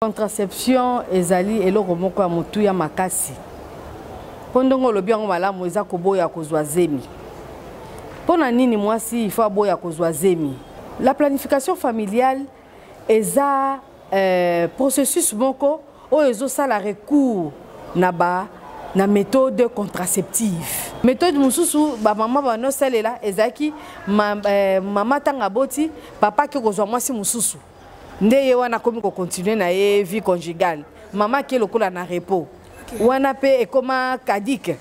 Contraception ezali eloko moko ya motu ya makasi. Pondongo lobi yango malamu eza koboya kozwa zemi. Pona nini mwasi il faut aboya kozwa zemi. La planification familiale eza processus moko oyo ezosala recours na méthode contraceptive. Méthode mususu ba mama bano salela ezaki mama tanga boti papa ke kozwa mwasi mususu. Ndeye wana komi ko continuer na ye vie conjugale. Mama ke lokola na repos. Wana pe ekoma kadike.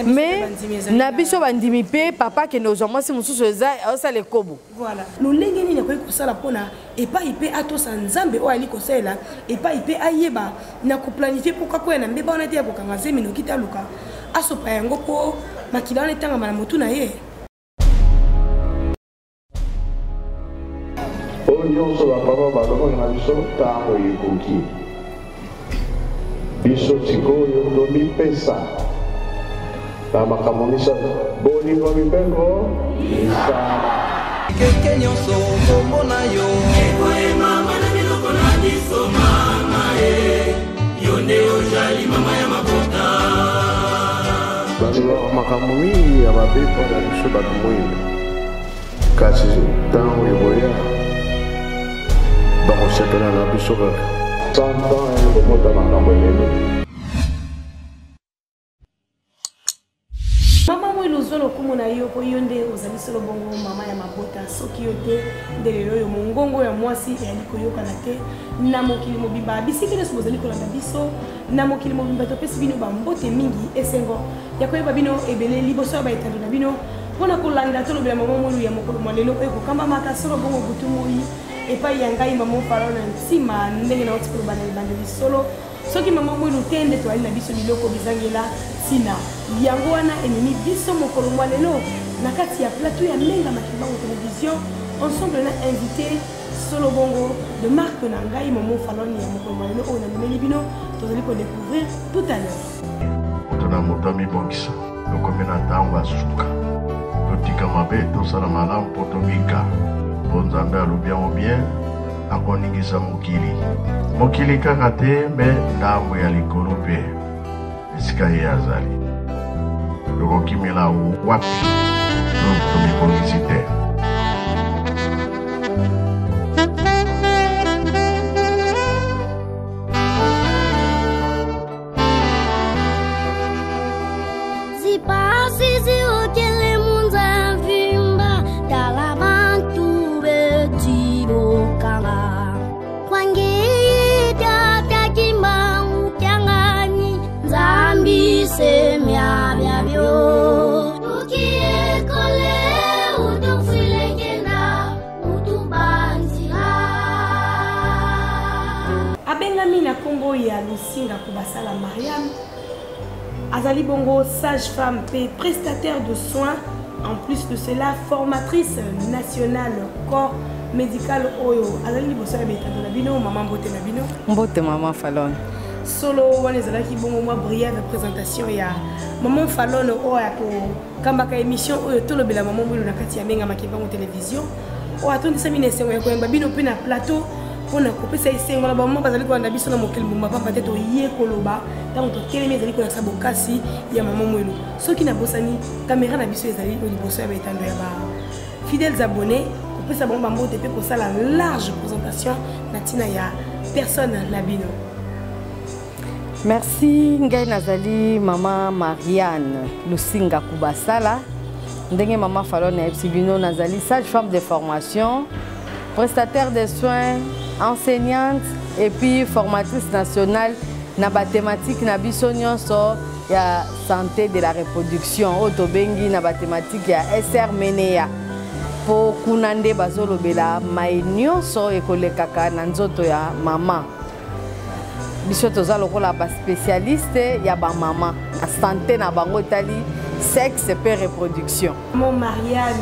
Mais na biso bandimi pe papa ke nozwa mwasi mususu eza osala kobo. Voilà. Lolenge nini ko kusala pona epa ipe atosa nzambe o ali kosela epa ipe ayeba na ko planifier pourquoi ko na mbeba ona te ya kokanga zemi no kita luka. Asopa yango po makila na tanga na motu na ye. Nyonso la papa baloko na biso tango ekoki biso sikoyo tomipesa na makambo misato bolingo mibeko isala keke nyonso komona yo ekoye mama na biloko na biso mama yo nde ozali mama ya mabota bazwa makambo mingi ya mabepo na biso bato moyindo kasi tango eboya bakosepela na biso kaka 100 ans ekokota makambo enene. Mama mwilo zolo kumuna yo ko yonde ozali solo bongo mama ya mabota soki yote ndelelo yo mongongo ya mwasi ya liko yoka na te na mokili mobimba bisikile so bozali kolanda biso na mokili mobimba to pesi bino ba mbote mingi esengo ya koyeba bino ebele liboso ba etando na bino pona kolanda to lobela mama mwilo ya mokolo malelo eko kamba maka solo bongo butumoi epa yangai mama falona nsima ndenge na otiko bana bande solo soki mama mwilo tende to ali na biso biloko bizangela sina yango wana enemi biso mokolo lelo na kati ya plateau ya menga makibango télévision ensemble na invité solo bongo de marque na ngai mama falona ya mokolo lelo on a meli bino tozali ko découvrir tout à l'heure tona motami bokisa lokomena tango asuka totika mabe tosala malamu potomika bonzambe alobi yango bien akoningisa mokili kaka te me ndambo ya likolo mpe esika ye azali lokokimela wapi tomibongisi te. ya Lusinga Kubasala Mariam Azali Bongo, sage-femme et prestataire de soins, en plus de cela formatrice nationale corps médical Oyo. Azali Bosala Beta de la Bino, maman Bote la Bino. Bote maman Fallon. Solo on est allé bon moi brève présentation ya maman Fallon Oya ko kambaka émission Oyo to le bela maman Boulou na kati ya menga makibango télévision. O attendre 5 minutes on ko Bino pe na plateau. On a coupé ça ici, on a vraiment pas allé qu'on a biso na mokili mumba pas peut-être yé koloba tant que kelemi ezali ko na sabokasi ya maman mwelo soki na bosani caméra na biso ezali au liboso ya betando ya ba fidèles abonnés coupé ça bon bambo te pe ko sala large présentation na tina ya personne na bino. Merci ngai nazali maman Marianne Lusinga Kubasala ndenge maman Fallon na Epsibino nazali sage-femme de formation, prestataire de soins, enseignante et puis formatrice nationale na mathématiques na biso nyonso ya santé de la reproduction otobengi na mathématiques ya SR Menea po kunande bazolobela mai nyonso ekolekaka na nzoto ya mama biso toza lokola ba spécialiste ya ba mama na santé na bango etali sexe et reproduction. Mon Marianne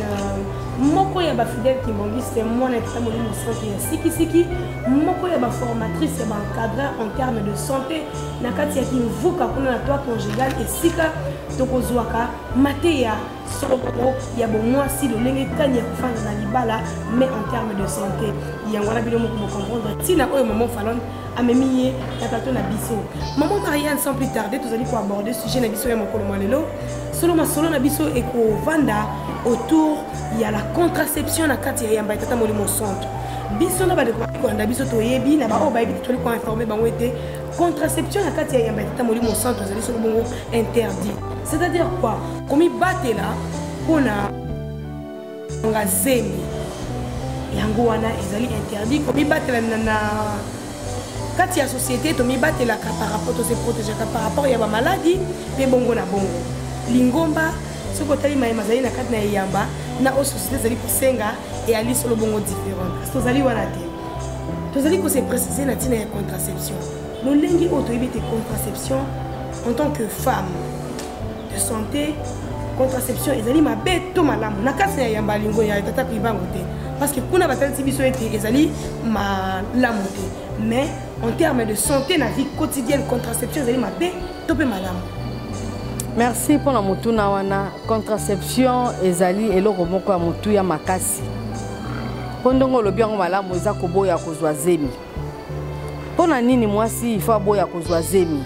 moko ya ba fidèle kimbongiste mwana tata molimo santé ya sikisiki moko ya ba formatrice ya ba encadreur en termes de santé na kati ya kimvuka kuna na toit conjugal esika tokozwaka mateya soko ya bomwasi lolenge kani ya kofanda na libala mais en termes de santé yango wana bino moko comprendre tina oyo maman Falon amemiye na plateau na biso maman Marianne sans plus tarder tozali ko aborder sujet na biso ya mokolo lelo solo masolo na biso ekovanda autour ya la contraception na kati ya yamba tata molimo centre biso na bade ko anda biso toyebi na ba o ba yebi toli ko informer bango ete contraception na kati ya yamba tata molimo centre zali solo bongo interdit c'est-à-dire quoi komi batela pona ngazemi yango wana ezali interdit komi batela na kati ya société to mi batela par rapport to se protéger par rapport ya ba maladie pe bongo na bongo lingomba soko tali mazali na kati na yamba na o société zali kusenga et ali solo bongo différent tozali wana te tozali ko se préciser na tina ya contraception lolengi auto ebite contraception en tant que femme de santé contraception ezali mabe to malamu na kati na yamba lingo ya tata kibango te parce que kuna batali biso ete ezali malamu te mais en termes de santé na vie quotidienne contraception ezali mabe to pe malamu. Merci pour la mutuna wana contraception ezali eloko moko ya mutu ya makasi. Pondongo lobi yango malamu eza koboya kozwa zemi. Pona nini mwasi ifa boya kozwa zemi?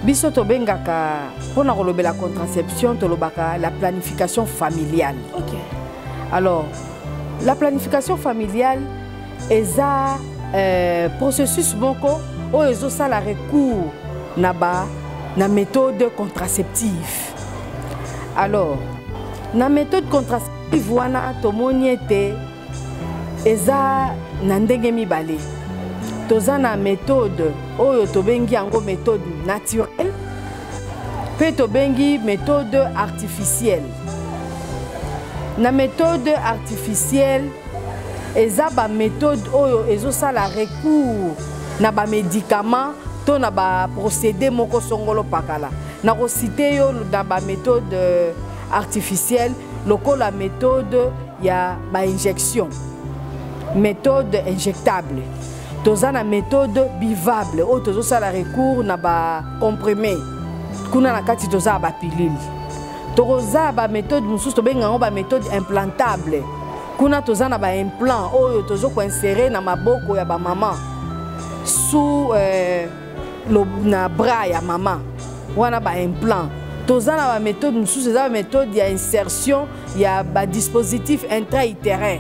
Biso to bengaka pona kolobela contraception to lobaka la planification familiale. OK. Alors, la planification familiale eza processus moko oyo ezosala recours na méthode contraceptive. Alors, na méthode contraceptive wana tomoni ete eza na ndenge mibale. Toza na méthode oyo tobengi yango méthode naturelle pe tobengi méthode artificielle. Na méthode artificielle eza ba méthode oyo ezosala recours na ba médicaments to na ba procédé moko songolo pakala na ko citer yo na ba méthode artificielle lokola méthode ya ba injection méthode injectable toza na méthode buvable oyo tozosala recours na ba comprimé kuna na kati toza ba pilule toza ba méthode mususu tobenga ba méthode implantable kuna toza na ba implant oyo tozo ko insérer na maboko ya ba maman sous na bras ya maman wana ba implant toza na ba méthode mususu eza ba méthode ya insertion ya ba dispositif intra-utérin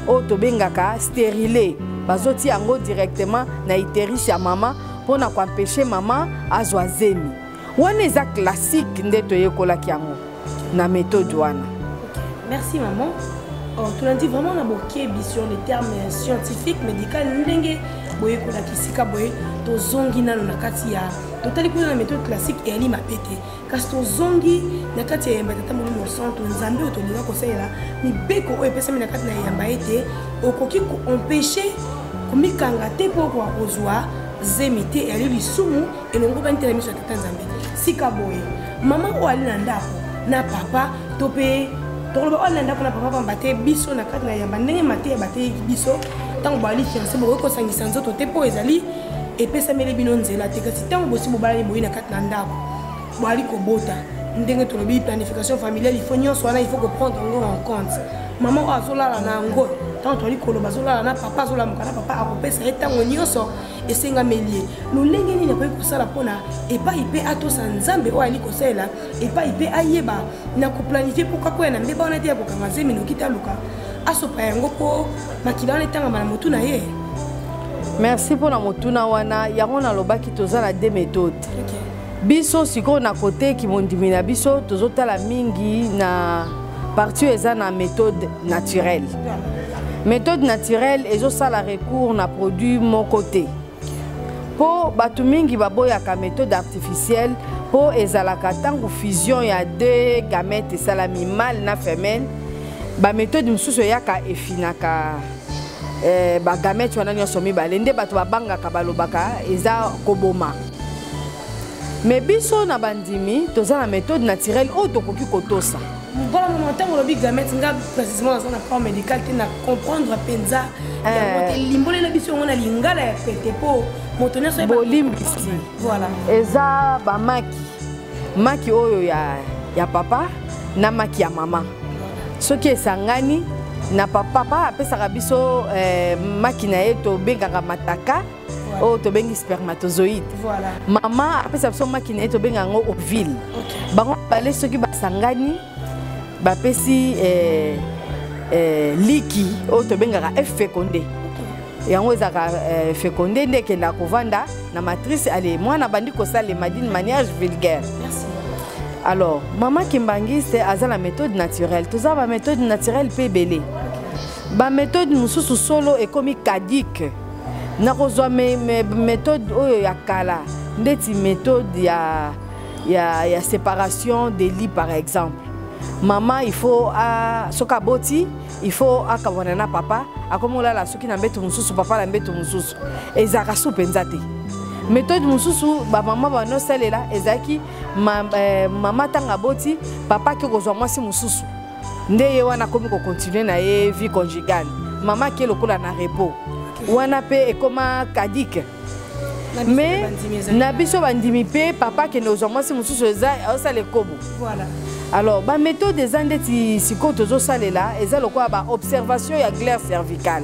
oyo tobengaka stérilé bazoti yango directement na utérus ya maman pona ko empêcher maman azwa zemi wana eza classique nde toyekolaki yango na méthode wana. Merci maman. Tu l'as dit vraiment on a beaucoup sur les termes scientifiques médicaux ndenge boye ko la kisika boye to zongi na kati ya totali kuna na méthode classique et ali mapete kasi to zongi na kati ya yamba tata molimo centre nzambe otolinga ko sala mi beko o epesa mi na kati na yamba ete okoki ko empêcher komikanga te po ko kozwa zemite et ali lisumu elongo ba ntela miso tata nzambe sika boye maman o ali na ndako na papa topé toloba olanda kuna papa pambate biso na kati na yamba ndenge mate bate biso tango bali fiancé bo ko sangisa nzoto te po ezali epesa mele bino nzela te kasi tango bosi bobala boyi na kati na ndako bali ko bota ndenge tolobi planification familiale il faut nyonso wana il faut prendre en compte maman o azolala na ngo tango toli koloba azolala na papa azolala mukana papa akopesa etango nyonso esenga melie lolenge nini akoki kosala mpona epai mpe atosa nzambe oyo ali kosala epai mpe ayeba na koplanifie mpoka koya na mbeba wana te ya kokanga zemi noki taluka asopa yango mpo makila wana etangama na motu na ye. Merci pour la motuna wana yango nalobaki toza na deux méthodes. Biso siko na côté ki mondimi na biso tozotala mingi na partie eza na méthode naturelle. Méthode naturelle ezosala recours na produit mon côté. Po batu mingi baboyaka méthode artificielle po ezalaka tango fusion ya deux gamètes esalami mâle na femelle ba méthode mususu yaka efinaka ba gamètes wana nyonso mibale nde bato babangaka balobaka eza koboma. Mais biso na bandimi toza na méthode naturelle oyo tokoki kotosa Voilà mon temps on lobby gamète nga précisément dans un corps médical qui n'a comprendre penza ya limbole na biso on a lingala ya pété po motonner so bolimbisi voilà eza ba maki oyo ya papa na maki ya mama soki esangani na papa apesaka biso maki na ye tobengaka mataka oyo tobengi spermatozoïde voilà mama apesa biso maki na ye tobenga yango ovile bango bale soki basangani bapesi liki oyo tobengaka f fécondé yango ezaka fécondé nde ekendaka kovanda na matrice ale mwana bandi kosalema d'une manière vulgaire. Merci. Alors mama kimbangiste aza la méthode naturelle toza ba méthode naturelle mpe ebele ba méthode mosusu solo ekomi caduque nakozwa méthode oyo ya kala ndeti méthode ya séparation des lits par exemple. Maman il faut soka boti il faut akabona na papa akomola la soki na mbeto mususu papa na mbeto mususu ezaka supenza te méthode mususu ba mama ba no salela ezaki mama tanga boti papa ki kozwa mwasi mususu nde ye wana komi ko continuer na ye vie conjugale mama ki lokola na repos wana pe ekoma caduque mais na biso bandimi pe papa ki kozwa mwasi mususu eza osale kobo voilà. Alors, la méthode des andeti sikotozo salela, eza lokwa ba observation ya glaire cervicale.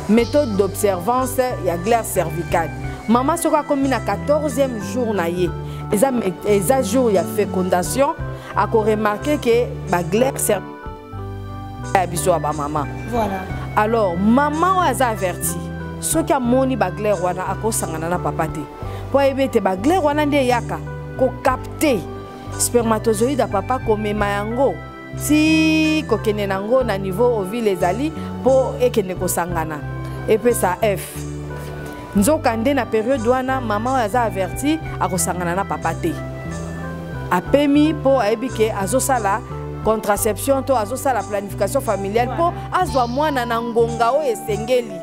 Méthode d'observance ya glaire cervicale. Maman soka komi na 14e jour na ye. Eza jour ya fécondation, ako remarqué que ba glaire cervicale biso ba maman. Voilà. Alors, maman waza averti. Soki amoni ba glaire wana ako sangana na papa te. Po ebete ba glaire wana nde yaka ko capter spermatozoïde à papa komema yango si kokene nango na niveau ovile ezali po ekene kosangana epesa F nzoka nde na période wana mama aza averti akosangana na papa te apemi po ayebi ke azosala contraception to azosala planification familiale po azwa mwana na ngonga oyo esengeli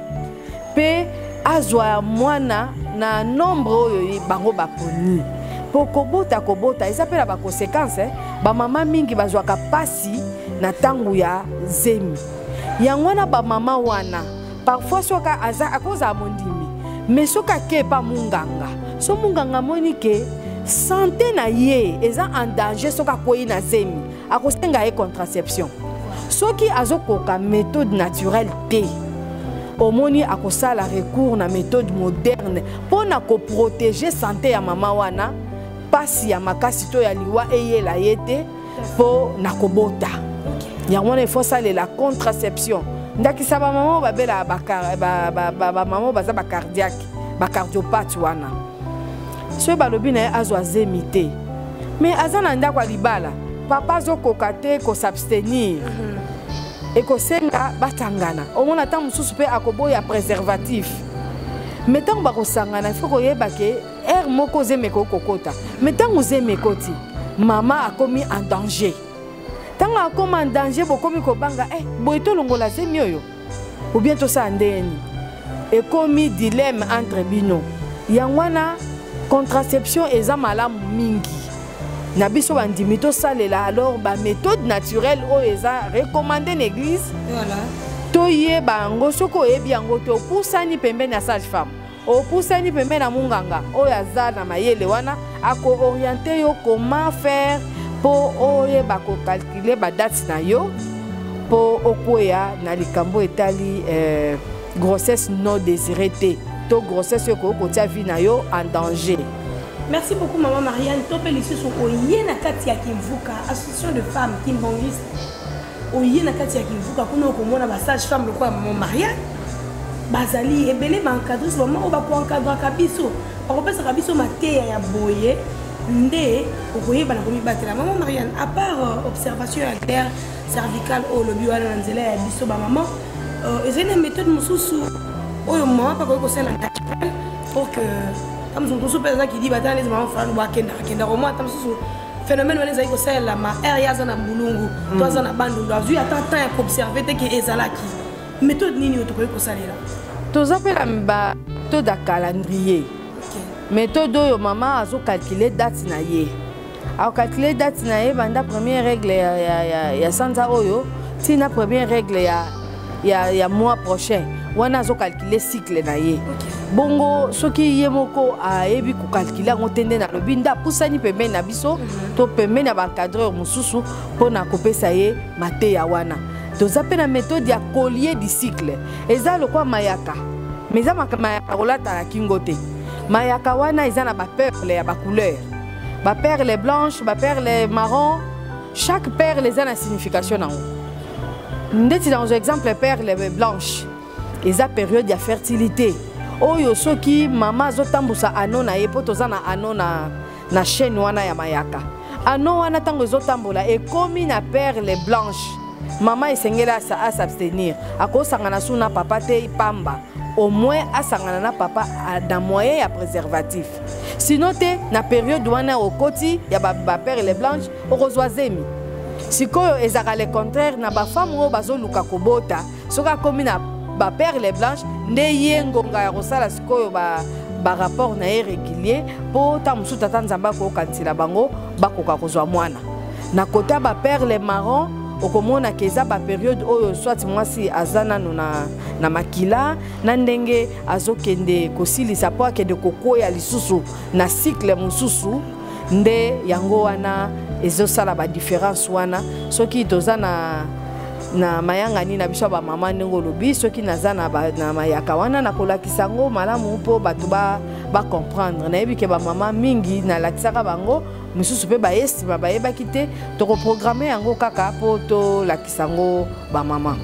pe azwa mwana na nombre oyo bango baponi kobota eza pe na ba conséquences ba mama mingi bazwaka pasi na tangu ya zemi yango na ba mama wana parfois soka aza akoza mondimi mais soka ke pa munganga so munganga moni ke santé na ye eza en danger soka koyi na zemi akosenga ye contraception soki azokoka méthode naturelle te omoni akosala recours na méthode moderne pona ko protéger santé ya mama wana pasi ya makasi to ya liwa eyela yete po nakobota yango wana il faut saler la contraception ndakisa ba maman babela ba maman baza ba cardiaque ba cardiopathe wana so balobi na azwa zemite mais azana ndako libala papa zokoka te ko s'abstenir ekosenga batangana omona ta mususu pe akoboya préservatif mais tant bakosangana il faut koyeba ke er moko zemeko kokota mais tant uzemekoti mama akomi en danger tant akomi en danger bokomi kobanga boito longola zemi oyo ou bien to sa ndeni ekomi dilemme entre bino yangwana contraception eza malamu mingi na biso bandimi to salela alors ba méthode naturelle oyo eza recommandée l'église voilà toye bango soko ebi yango to pusani pembeni ya sage-femme o pusani pembeni na munganga oyo aza na mayele wana ako orienter yo comment faire po oye bako calculer ba date na yo po okoya na likambo etali grossesse non désirée te to grossesse yo ko kotia vie na yo en danger. Merci beaucoup maman Marianne. Topeli sur oyena kati ya Kimvuka, association de femmes Kimbangiste. Oyena kati ya Kimvuka kuna komona ba sage femme lokwa maman Marianne. Bazali ebele ba encadreuse maman oba ko encadrer kabiso. Bakopesa kabiso mateya ya boye nde okoyeba na komi batela maman Marianne à part observation ya glaire cervicale au lobi wana nzela ya biso ba maman ezali na méthode mususu oyo maman pa ko sala naturel pour que comme on tous personnes qui dit bah les mamans font nous kenda au moins tam sous phénomène on les a que la ma area za na bulungu toi za na bandu azui attend ya observer te que ezalaki méthode nini otokoyi ko salela toza pe la ba to da calendrier méthode oyo mama azo calculer date na ye a calculer date na ye banda première règle ya sanza oyo tina première règle ya mois prochain wana zo calculer cycle na ye bongo soki ye moko ayebi ko calculer ngo tende na lobinda pusani pembeni na biso to pembeni na ba cadreur mususu pona kopesa ye mate ya wana toza pe na méthode ya collier du cycle eza lokwa mayaka meza mayaka kolata na kingo te mayaka wana eza na ba perle ya ba couleur ba perle blanche ba perle marron chaque perle eza na signification nango ndeti dans exemple perle blanche eza période ya fertilité oyo soki mama azotambusa ano na ye po toza na ano na chaîne wana ya mayaka ano wana tango ezotambola ekomi na perle blanche mama esengela s'abstenir akosangana suna papa te pamba au moins asangana na papa na moyen ya préservatif sinon te na période wana okoti ya ba perle blanche okozwa zemi sikoyo ezaka le contraire na ba femme oyo bazoluka kobota soki akomi na ba perle blanche nde ye ngonga ya kosala sikoyo ba rapport na ye régulier po ta mosusu tata nzambe akokanisela bango bakoka kozwa mwana na kota ba perle marron okomona keza ba période oyo soit mwasi aza nano na makila na ndenge azokende kosilisa po akende kokoya lisusu na cycle mosusu nde yango wana ezosala ba différence wana soki toza na mayangani na biso ba mama ndenge lobi soki naza na mayaka wana na kolakisa ngo malamu po bato ba comprendre na yebi ke ba mama mingi na lakisaka bango misusu pe ba estima ba yebaki te to programmer yango kaka po to lakisa ngo ba mama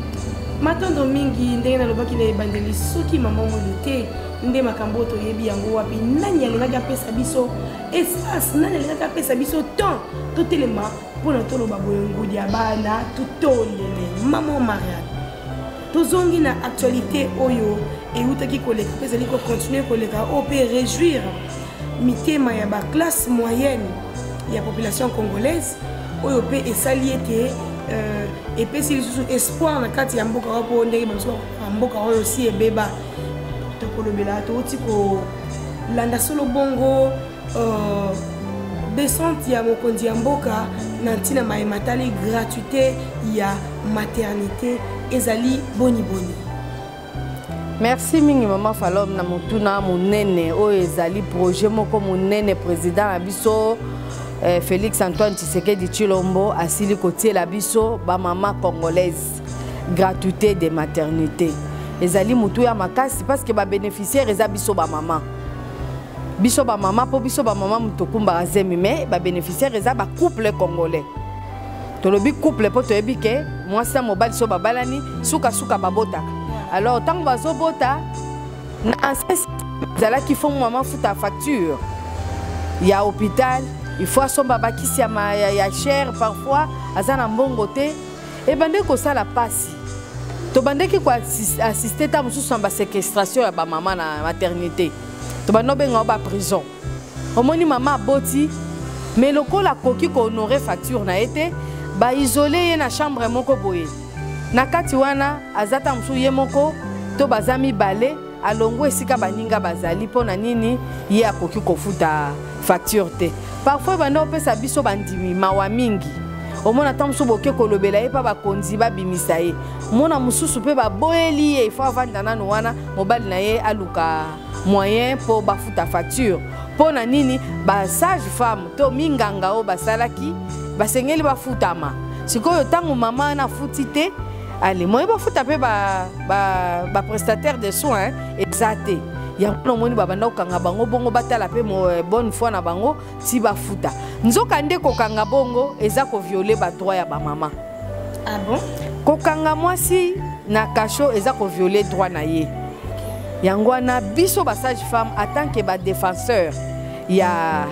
matondo mingi ndenge na lobaki na ebandeli soki mama ngolo te nde makambo to yebi yango wapi nani alingaka pesa biso espace nani alingaka pesa biso temps to telema pona to loba boyongudi ya bana tutolele mama mariage tozongi na actualité oyo eutaki koleka pesa liko continuer koleka o pe réjouir mitema ya ba classe moyenne ya population congolaise oyo pe esali ete epesi lisusu espoir na kati ya mboka wapo ndenge babiso mboka oyo si ebeba tokolobela toti kolanda solo bongo descente ya mokonzi ya mboka na ntina maematali gratuité ya maternité ezali boni. Merci mingi maman Falom na mutuna monene oyo ezali projet moko monene président na biso Félix Antoine Tshisekedi Tshilombo asili kotiela biso ba mama congolaise gratuité de maternité ezali mutu ya makasi parce que ba bénéficiaire eza biso ba mama po biso ba mama mutokumba azemi mais ba bénéficiaire eza ba couple congolais tolobi couple po toyebi ke mwasi na mobali so babalani suka babotaka alors tant bazobota na zalaki font maman futa facture ya hôpital il faut asomba bakisi ya cher parfois azana mbongo te et bande ko sala pasi to bande ki ko assister ta mususu ba séquestration ya ba mama na maternité to bando benga ba prison omoni mama boti mais lokola koki ko honorer facture na été ba isolé na chambre moko boye na kati wana azata musu ye moko to bazami balé alongo esika baninga bazali pona nini ye akoki kofuta facture te parfois bando pesa biso bandimi mawa mingi omona ta musu boke kolobela ye pa bakonzi babimisa ye mona mususu pe baboyeli ye ifo avanda nano wana mobali na ye aluka moyen po bafuta facture pona nini ba sage femme to minganga o basalaki basengeli bafutama sikoyo tango mama na futi te allez moi bafuta pe ba prestataire de soins exacté yango moni babanda kokanga bango bongo batala pe bonne foi na bango ti bafuta nzoka nde kokanga bongo eza ko violer ba droit ya ba mama. Ah bon? Kokanga mwasi na kasho eza ko violer droit na ye yango na biso ba sage femme en tant que ba défenseur ya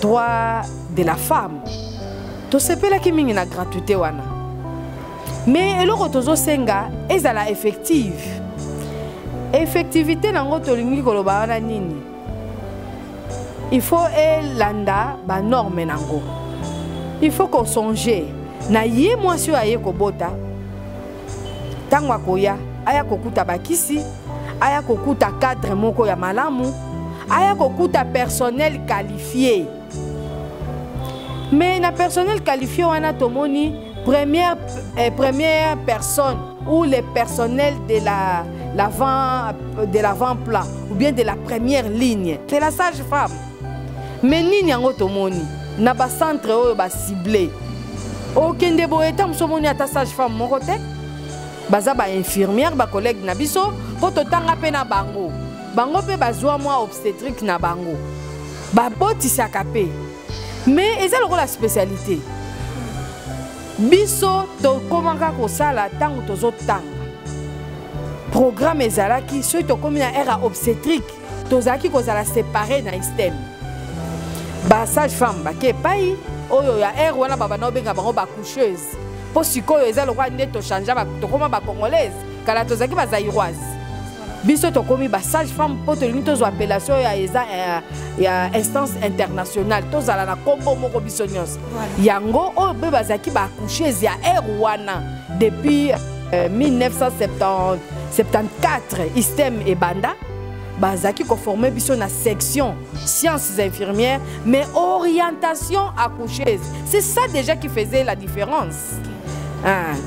droit de la femme to sepela ki mingi na gratuité wana mais eloko tozo senga ezala effectivité nango tolingi koloba wana nini il faut elanda ba norme nango il faut qu'on songe na ye mwasi aye kobota tango akoya aya kokuta bakisi aya kokuta cadre moko ya malamu aya kokuta personnel qualifié Mais na personnel qualifié on a tomoni première personne ou les personnels de l'avant-plan ou bien de la première ligne. C'est la sage-femme. Mais nini yango tomoni na ba centre oyo ba ciblé. Okende boyeta msomoni ata sage-femme moko te. Baza ba infirmière ba collègue na biso po totanga pe na bango. Bango pe bazwa moi obstétrique na bango. Ba botisaka pe. Mais eza lokola spécialité. Biso to komanga ko sala tango tozo tanga. Programme ezalaki so to komi na era obstétrique tozaki ko zala séparé na système. Ba sage-femme ba ke pai oyo ya air wana baba na benga bango ba coucheuse. Po sikoyo eza lokola nde to changer ba to koma ba congolaise kala tozaki ba zaïroise. Biso to komi ba sage-femme po to lingi tozo appellation ya eza ya instance internationale tozala na kombo moko biso nyonso. Yango oyo be bazaki ba coucheuse ya air wana depuis 1974 système et banda. Bazaki ko formé biso na section sciences infirmières mais orientation accoucheuse. C'est ça déjà qui faisait la différence.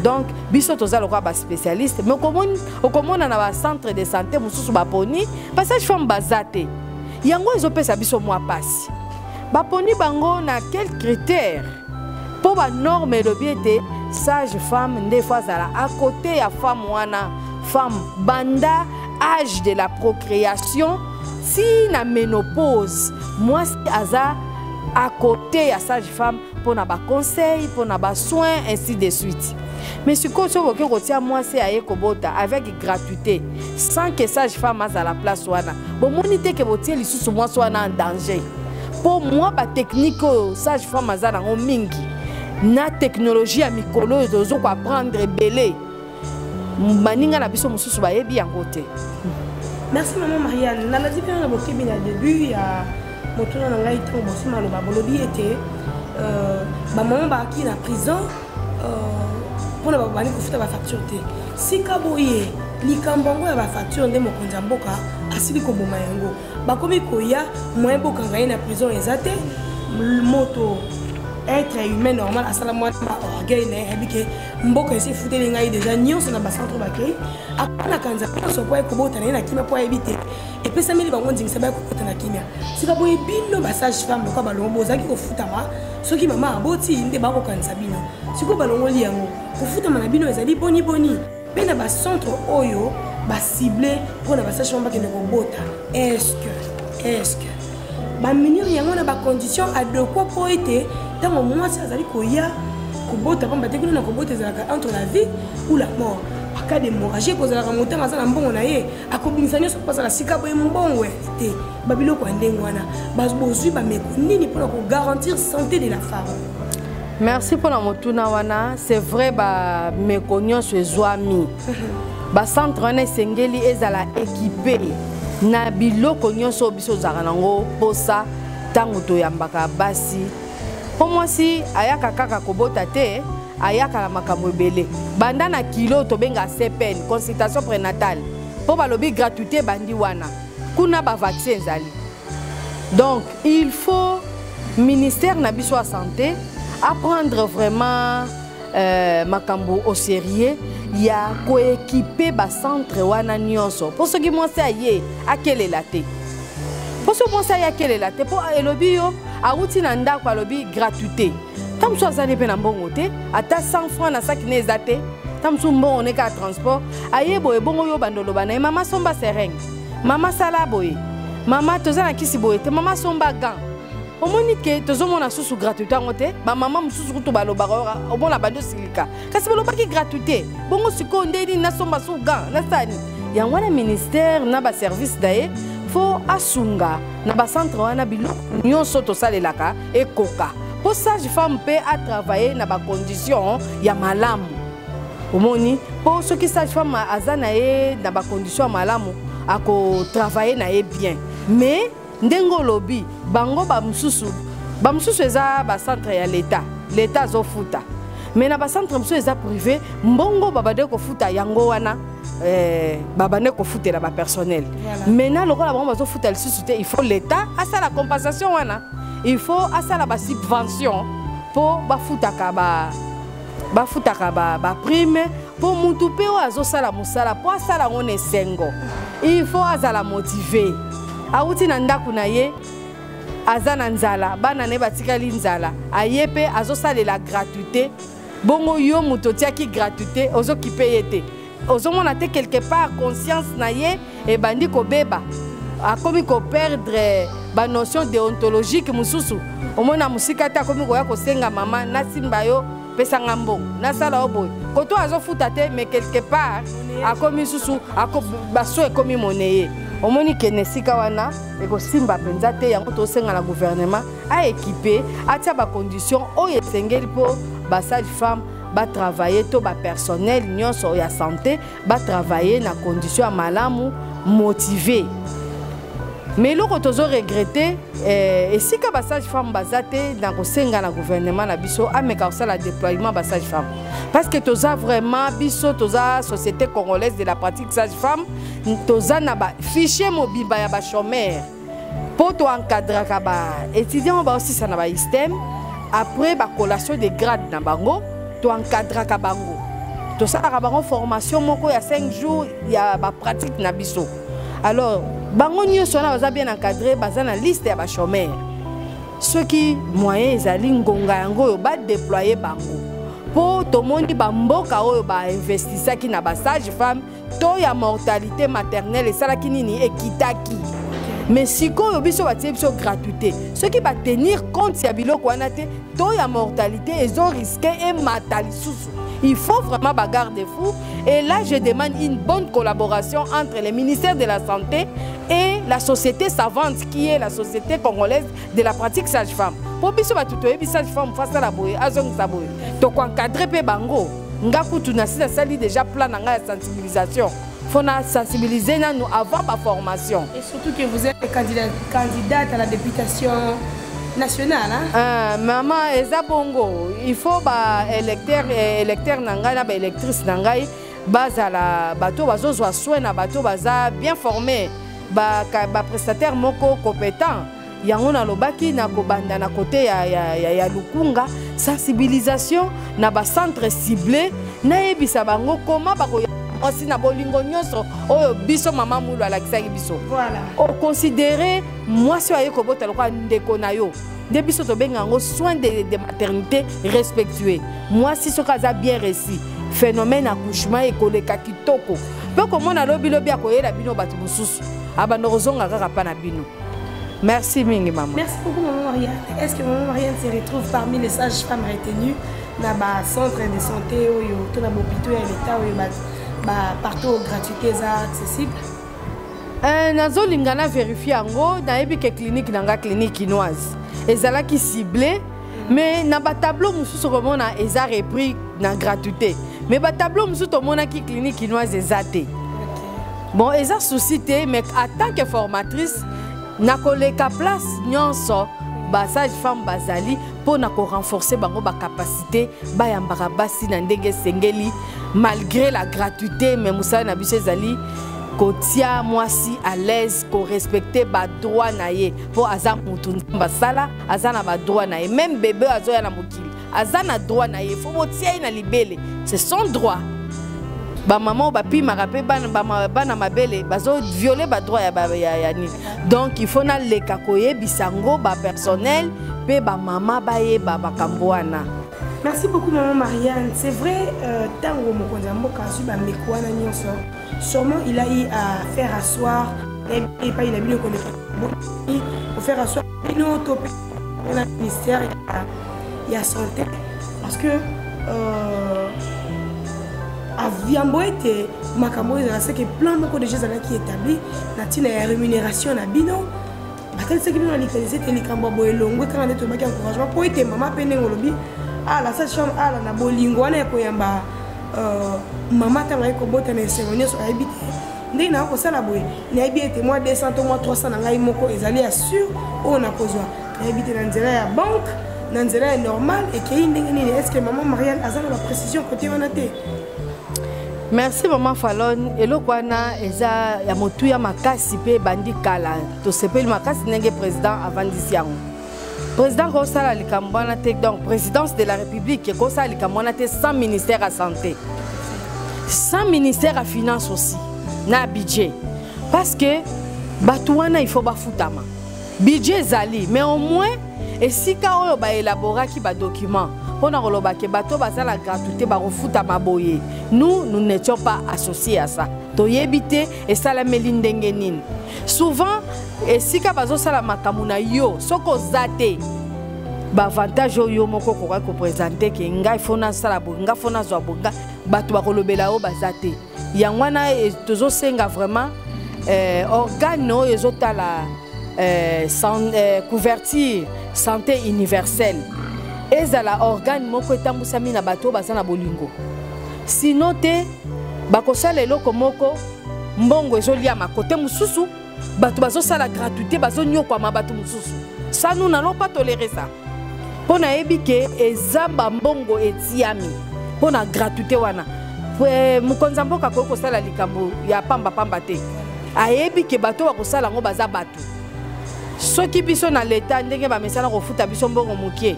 Donc biso toza lokwa ba spécialiste mais okomona na ba centre de santé mususu ba poni passage femme bazate. Yango ezopesa biso mwa pasi. Ba poni bango na quel critère pour ba norme de biété sage femme des fois zala à côté ya femme wana femme banda âge de la procréation, si la ménopause, moi c'est hasard à côté à sage-femme pour na ba conseil, pour na ba soins, ainsi de suite. Mais ce que je retiens moi c'est à Ekobota avec gratuité, sans que sage-femme à la place wana. Bon monité que botier les sous moi soit en danger. Pour moi ba technique sage-femme à la mingi, na technologie à mikolo dozo ko apprendre belé. Maninga na biso mususu ba yebi yango te. Merci maman Marianne. Na dit bien au début il y a motuna na ngai to bosi maloba bolobi était ba maman ba ki na prison pour na ba bani ko futa ba facture te. Sika boye likambongo ya ba facture nde mokonzi mboka asili ko boma yango. Ba komi ko ya moyen boka ngai na prison ezate moto être humain normal à ça moi orgueil na habike mboka esi futeli ngai déjà nyonso na ba centre bakei apana kanza so po ekobota na kimia po ebite et puis ça meli bango ndingisa ba kokota na kimia sika boye bino ba sage femme ko ba lombo zaki ko futama soki mama aboti nde ba ko kanza bino siko ba longoli yango ko futama na bino ezali boni pe na ba centre oyo ba ciblé pour na ba sage femme ba kende ko bota est-ce que ba minir yango na ba condition adéquate pour été tant au moins ça zali koya kobota pamba te kuna kobota ezalaka entre la vie ou la mort en cas d'hémorragie kozalaka motema aza na mbongo na ye akobimisa nyonso mpasa na sika boye mbongo te babiloko ya ndenge wana bozwi bameko nini mpona kogarantir santé de la femme. Merci pour la motuna wana c'est vrai ba meko nyonso ezwami ba centre wana esengeli ezala équipé na biloko nyonso biso ozalaka nango posa ntango toyambaka basi. Pour moi si ayaka kaka kobota te ayaka la makambo ebele banda na kilo to benga CPN consultation prénatale pour balobi gratuité bandi wana kuna ba vaccin zali. Donc il faut ministère na biso à santé apprendre vraiment makambo au sérieux ya ko équiper ba centre wana nyonso pour ce qui moi c'est aye akelela te pour ce moi c'est akelela te pour elobi yo auti na ndako alobi gratuité tam so azali pe na mbongo te ata 100 francs na sac ne zate tam so mbongo ne ka transport ayebo e bongo yo bandolo bana mama somba sereng mama sala boye mama tozana kisi boye te mama somba gant omoni ke tozomona susu gratuité ngote ba mama mususu kutu baloba o bona bando silika kasi baloba ki gratuité bongo siko ndeni na somba su gant na sani yango na ministère na ba service daye faut asunga na ba centre wana bilo nyonso to salelaka ekoka pour sage femme peut à travailler na ba condition ya malamu omoni pour ceux qui sage femme azana e na ba condition malamu ako travailler na e bien mais ndengo lobi bango ba mususu eza ba centre ya l'état zo futa mais na ba centre mususu eza privé mbongo babade ko futa yango wana babane ko futela ba personnel maintenant lokola bango bazo futa lisusu te il faut l'état asa la compensation wana il faut asa la ba subvention po bafutaka ba prime po mutu pe azo sala musala po asala ngone sengo il faut azala motivé auti na ndaku na ye azana nzala bana ne batikali nzala ayepe azo sala la gratuité bongo yo muto tiaki gratuité ozo kipe yete ozo mona te quelque part conscience na ye e bandi ko beba akomi ko perdre ba notion déontologique mususu omona musika ta komi ko ya ko senga mama na simba yo pesa ngambo na sala oboy koto azo futa te mais quelque part akomi susu ako baso ekomi moneye omoni kene sika wana eko simba penza te yango to senga la gouvernement a équipé atia ba condition oyo esengeli po ba sage femme ba travailler to ba personnel nyonso ya santé ba travailler na condition ya malamu motivé. Mais le tozo regretter et si ka ba sage femme bazate na ko senga na gouvernement na biso ameka ça la déploiement ba sage femme parce que toza vraiment biso toza société congolaise de la pratique sage femme toza na ba fichier mobile ya ba chômeur pour to encadrer ka ba étudiant ba aussi ça na ba système après ba collation de grade na bango to encadrer ka bango to ça ka bango formation moko ya 5 jours ya ba pratique na biso. Alors bango nyonso na baza bien encadré baza na liste ya ba chômeur ceux qui moyens ezali ngonga yango yo ba déployer bango po to moni ba mboka oyo ba investisaki na ba sage femme to ya mortalité maternelle esalaki nini ekitaki mais sikoyo biso batie biso gratuité ceux qui va tenir compte ya biloko wana te to ya mortalité ezo risquer et matali susu. Il faut vraiment ba garde-fou et là je demande une bonne collaboration entre le ministère de la Santé et la société savante qui est la société congolaise de la pratique sage-femme. Pour biso ba tutoye bi sage-femme face à la boye azong saboye. To ko encadrer pe bango ngaku tunasisa sali déjà plan nga ya sensibilisation. Faut na sensibiliser nous avant ma formation. Et surtout que vous êtes candidate à la députation nationale, hein? Maman eza bongo il faut ba électeur nanga na ba électrice nangai bazala bato bazozwa soin na bato baza bien formé ba prestataire moko compétent yango na lobaki na kobanda na côté ya Lukunga sensibilisation na ba centre ciblé na yebisa bango comment ba aussi na bolingo nyonso oyo biso mama mulu alakisaki biso voilà o considérer moi si aye ko bota lokwa ndeko na yo de biso to benga ngo soins de maternité respectueux moi si so kaza bien réussi phénomène accouchement ekoleka kitoko pe komona lobi akoyela bino batu mususu abando kozonga kaka pa na bino. Merci mingi maman. Merci beaucoup maman Marianne. Est-ce que maman Marianne se retrouve parmi les sages femmes retenues na ba centre de santé oyo to na hôpital ya l'état oyo partout gratuité accessible? Nazolinga na vérifier yango na yebi ke clinique nanga clinique chinoise ezalaki ciblé mais na ba tableau mususu komona eza repris na gratuité mais ba tableau mususu to mona ki clinique chinoise ezate bon eza souci te mais en tant que formatrice na koleka place nyonso ba sage femme bazali pour na ko renforcer bango ba capacité ba yambaka basi na ndenge sengeli malgré la gratuité mais musala na biso ezali kotia mwasi à l'aise ko respecter ba droit na ye pour aza mutu basala aza na ba droit na ye même bébé azoya na mokili aza na droit na ye faut motia na libele c'est son droit ba maman ba pi marape bana mabele bazo violer ba droit ya ni donc il faut na leka koye bisango ba personnel pe ba mama ba ye ba kamboana. Merci beaucoup maman Marianne. C'est vrai tango mokonza mboka su ba mekwana nyonso sûrement il a eu à faire asseoir et pas il a mis le pour faire asseoir une autre le ministère il y a santé parce que aviambo était makambo ezala que plan moko déjà ezala qui établi na tina ya rémunération na bino bakali seki bino likaliser te likambo boye longo quand on est tomaki encouragement pour être maman pene ngolobi ah la sage-femme ah la bolingo wana koyamba maman tanga ko bota na cérémonie so habité ndé na ko sala boye na habité moi 200 moi 300 na ngai moko ezali assure on a kozwa na habité na nzela ya banque na nzela normal et que ndenge nini est-ce que maman Marianne azana la précision côté wana te? Merci maman Fallon eloko wana eza ya motuya makasi pe bandi kala to sepeli makasi ndenge président avant disi yango président Kosala Likambwana donc présidence de la République Kosala Likambwana sans ministère à santé, sans ministère à finance aussi, na budget. Parce que Batouana il faut bafutama. Budget zali, mais au moins et si ka ba élaborer qui ba document pour na roloba ke bato bazala gratuité ba refutama boye. Nous n'étions pas associés à ça. Toyebite et ça la melindengenin. Souvent et si ka bazo sala makamuna yo soko zate ba avantage yo moko ko ko présenter ke nga ifona sala bo nga fona zo bonga bato ba kolobela o bazate. Yangwana tozo senga vraiment organe ezotala couverture santé universelle. Ezala organe moko etambusami na bato bazana bolingo. Sinon te bakosala eloko moko mbongo ezolia makote mususu bato bazosala gratuité bazonyokwa mabato mususu. Ça nous n'allons pas tolérer ça. Pona ebike ezamba mbongo etiami pona gratuité wana. Mukonza mboka ko kosala likambo ya pamba pamba te. Ayebi ke bato bakosala ngo baza bato. Soki biso na leta ndenge ba mesala ko futa biso mbongo mokie.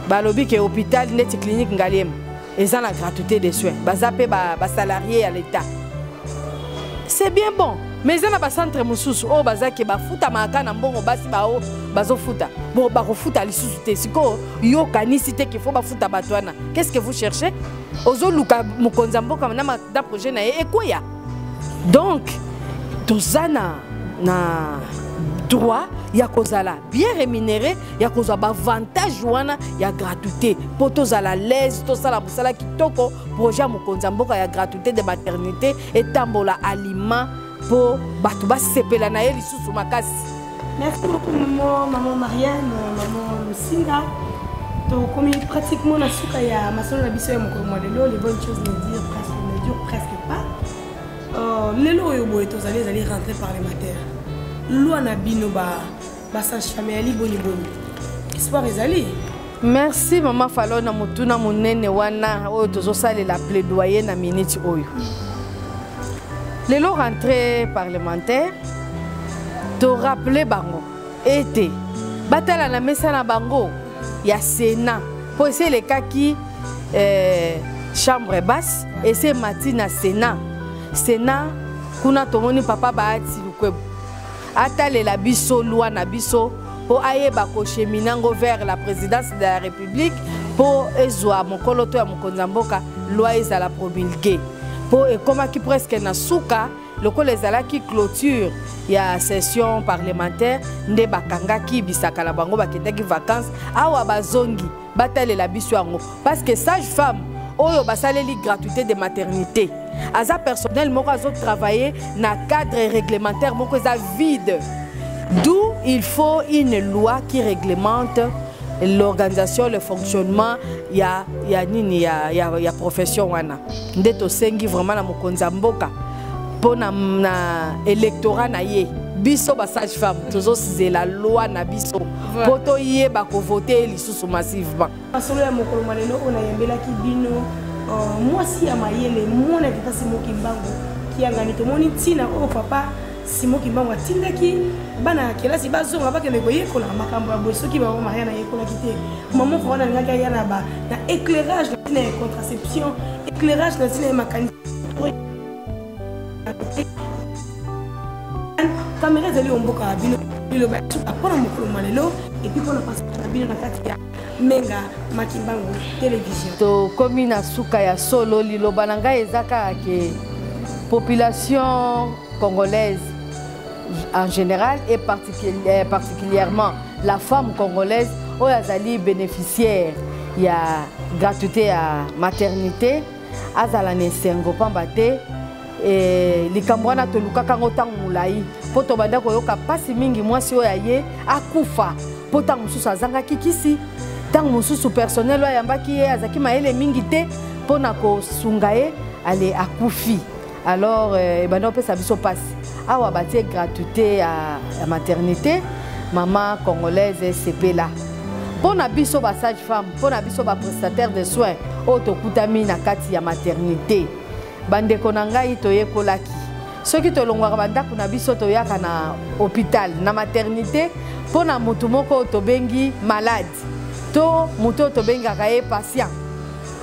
Balobi ke hôpital net clinique ngaliem eza na gratuité des soins. Baza pe ba salarié à l'état. C'est bien bon. Mais eza na ba centre mususu o baza ke ba futa maka na mbongo basi ba o bazo futa. Bon ba ko futa lisusu te siko yo kanisite ke faut ba futa batwana. Qu'est-ce que vous cherchez? Ozo luka mukonza mboka na projet na ekoya. Donc tozana na droit ya kozala bien rémunéré ya kozwa ba avantage wana ya gratuité pour tozala l'aise tosala musala kitoko projet mukonza mboka ya gratuité de maternité et tambola aliment pour bato basepela na ye lisusu makasi. Merci beaucoup maman Marianne, maman Lucinda. Donc comme pratiquement na suka ya masolo na biso ya mokolo modelo les bonnes choses ne durent presque pas. Lelo yo boy tozali rentrer parlementaire. Loi na bino ba sage-femme ali boni. Espoir ezali. Merci maman Falona mutuna munene wana oyo tozosala la plaidoyer na minute oyo. Lelo rentrée parlementaire te rappeler bango été batala na mesa na bango ya Sénat pour essayer les cas qui chambre basse et c'est matin na Sénat kuna tomoni papa baati lukwebu atale la biso loi na biso pour ayeba ko cheminango vers la présidence de la République pour ezwa mokolo to ya mokonza mboka loi ezala promulguée pour ekoma ki presque na suka loko ezala ki clôture ya session parlementaire nde bakanga ki bisaka la bango bakendaki vacances awa bazongi batale la biso yango parce que sage-femme oyo basaleli gratuité de maternité aza personnel moko azo travailler na cadre réglementaire moko eza vide, d'où il faut une loi qui réglemente l'organisation, le fonctionnement ya profession wana nde tosengi vraiment na mokonza mboka pona na électorat na ye biso ba sage-femme tozo la loi na biso poto ye ba ko voter lisusu massivement asolo ya mokolo malelo ona yembela ki bino mwasi ya mayele mona tata Simo Kimbangu ki angani to moni tina o papa Simo Kimbangu atindaki bana kelasi bazonga bakende koyekola makambo ya boso ki ba o Mariana yekola kite maman fona ngaka yana ba na éclairage na contraception éclairage na tina makani caméra zali omboka bino bino ba apona mokolo malelo et puis pona passe na bino na kati ya Menga Makimbangu télévision to komina suka ya solo liloba na ngai ezaka ke population congolaise en général et particulièrement la femme congolaise oyo azali bénéficiaire ya gratuité ya maternité azala nesengo pamba te likambo wana tolukaka ngo ntango molai mpo tobanda koyoka pasi mingi mwasi oyo aye akufa mpo ntango mosusu azangaki kisi ntango mosusu personnel oyo ayambaki ye azalaki mayele mingi te mpo na kosunga ye ale akufi. Alors ebanda opesa biso pasi awa batie gratuité ya maternité mama congolaise esepela mpo na biso ba sage-femme mpo na biso ba prestataire de soins oyo tokutami na kati ya maternité bandeko na ngai toyekolaki soki tolongwaka bandako na biso toyaka na hôpital na maternité pona mutu moko tobengi malade to mutu tobengaka ye patient.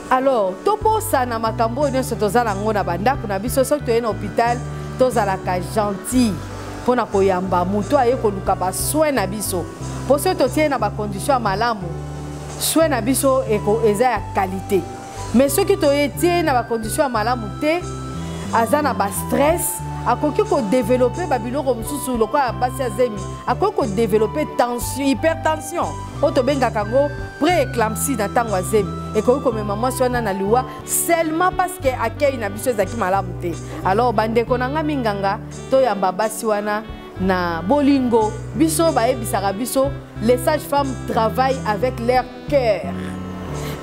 Alors tobosa na makambo nyonso tozala ngo na bandako na biso soki toye na hôpital tozalaka gentil pona koyamba mutu aye koluka ba soin na biso po soki totie na ba condition malamu soin na biso eza ya qualité. Mais soki toye tie na ba condition malamu te azana ba stress akoki ko développer babiloko mususu lokola basi azemi akoki ko développer tension hypertension oto benga kango pré-éclampsie na tango azemi ekoki ko mema mwasi wana na liwa seulement parce que akei na biso ezaki malamu te. Alors bandeko nanga minganga to yamba basi wana na bolingo biso bayebisaka biso les sages-femmes travaillent avec leur cœur.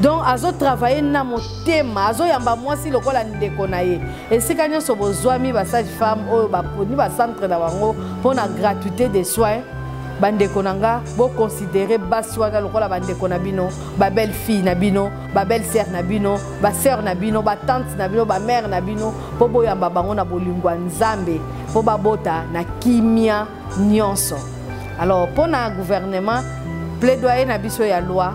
Donc azo travailler na motema azo yamba mwasi lokola ndeko na ye esika nyonso bozwami ba sage-femme oyo baponi ba centre na bango pona gratuité des soins bandeko nanga bo considérer basi wana lokola bandeko na bino ba belle fille na bino ba belle sœur na bino ba sœur na bino ba tante na bino ba mère na bino po boyamba bango na bolingwa nzambe po babota na kimia nyonso. Alors pona gouvernement plaidoyer na biso ya loi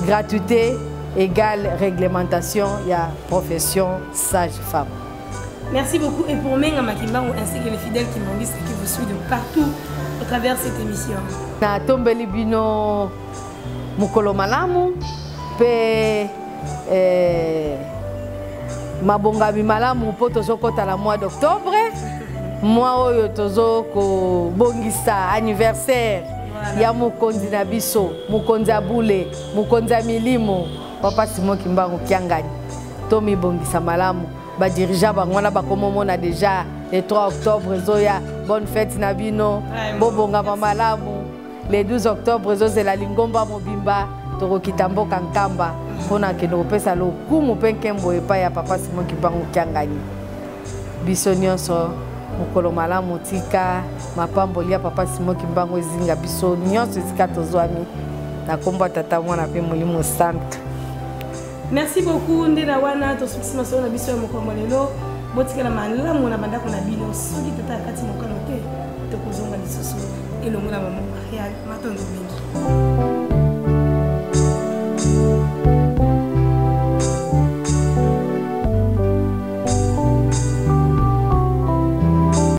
gratuité égale réglementation, il y a profession sage-femme. Merci beaucoup et pour Menga Makimbango ainsi que les fidèles qui m'ont dit qui vous suivent de partout au travers cette émission. Na tombeli bino mukolo malamu pe mabongami malamu po tozokota la mois d'octobre mois oyo tozoko bongisa anniversaire ya mukonzi na biso mukonzi abule mukonzi milimo papa Simon Kimbangu Kiangani tomi bongisa malamu ba dirija bangwana bakomomona déjà le 3 octobre zoya bonne fête na bino bobonga malamu le 12 octobre zozela lingomba mobimba tokokita mboka nkamba pona kendo kopesa lokumu penkembo epa ya papa Simon Kimbangu Kiangani biso nyonso mukolo malamu tika mapamboli ya papa Simon Kimbangu ezinga biso nyonso esika tozwami na komba tata mwana pe molimo sante. Merci beaucoup ndela wana to sukisima so na biso ya mokolo lelo botikala malamu na bandako na bino soki tata kati mokolo te to kozonga lisusu elongo na maman Marianne matondo mingi.